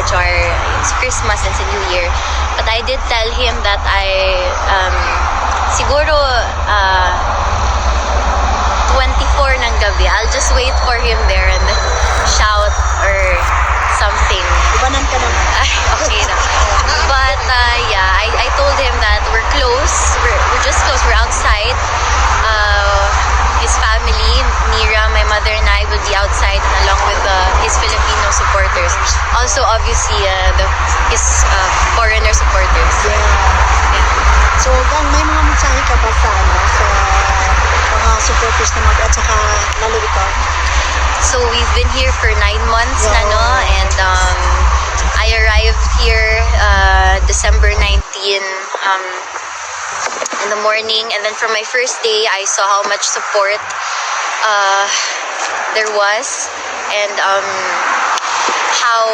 jar. It's Christmas, it's a New Year. But I did tell him that siguro 24 ng gabi, I'll just wait for him there and then shout or something. Ibanan ka naman. Ay, okay na. But yeah, I told him that we're close. We're just close. We're outside. His family, Mira, my mother and I will be outside along with his Filipino supporters. Also, obviously, his foreigner supporters. Yeah. So, Gan, may mga mensahe ka ba sa mga supporters naman at saka lalo ikaw? So we've been here for 9 months na, no? Wow. And I arrived here December 19 in the morning, and then from my first day I saw how much support there was, and how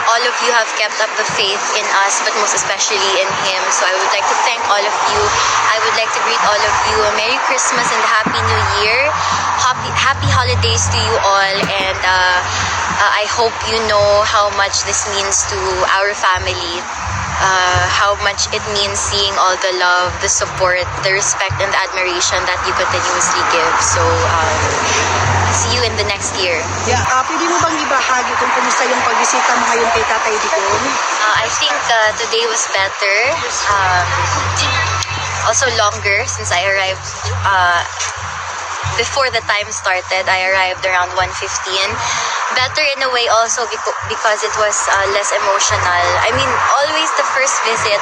all of you have kept up the faith in us, but most especially in him. So I would like to thank all of you. I would like to greet all of you a Merry Christmas and Happy New Year. Happy holidays to you all, and I hope you know how much this means to our family. How much it means seeing all the love, the support, the respect, and the admiration that you continuously give. So, see you in the next year. Yeah. Pwede mo bang ibahagi kung kumusta yung pagbisita mo ngayon kay Tatay Digong? I think today was better. Also longer since I arrived before the time started. I arrived around 1:15. Better in a way also because it was less emotional. I mean, always the first visit,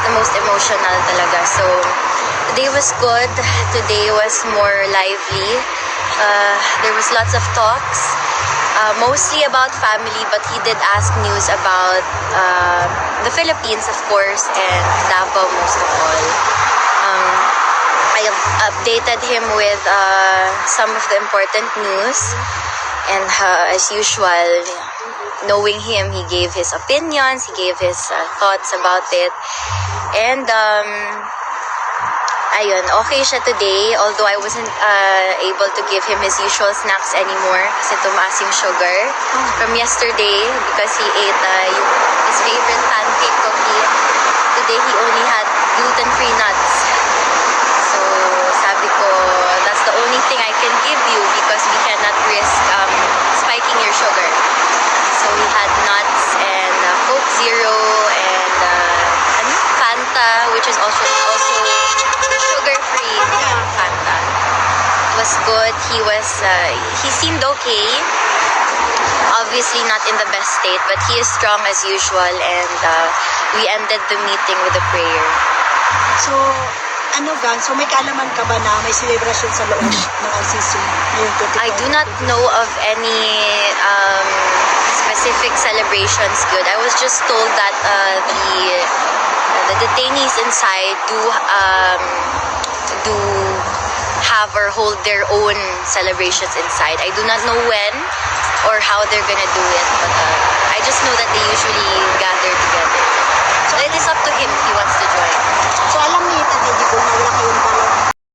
the most emotional talaga. So, today was good. Today was more lively. There was lots of talks, mostly about family, but he did ask news about the Philippines, of course, and Davao most of all. I updated him with some of the important news, and as usual, knowing him, he gave his opinions, he gave his thoughts about it, and ayun, okay siya today, although I wasn't able to give him his usual snacks anymore kasi tumaas yung sugar from yesterday because he ate his favorite pancake cookie. Today he only had gluten-free nuts. So sabi ko, that's the only thing I can give you because we cannot risk spiking your sugar. So we had nuts and Coke Zero and Fanta, which is also sugar-free Fanta. It was good. He seemed okay. Obviously not in the best state, but he is strong as usual, and we ended the meeting with a prayer. So, Gan, so may kaalaman ka ba na may celebration sa loob ng LCC ngayong 24? I do not know of any specific celebrations good. I was just told that the detainees inside do have or hold their own celebrations inside. I do not know when or how they're gonna do it, but I just know that they usually gather together. So it is up to him if he wants to join. So, alam ni Tatay Digong na wala kayong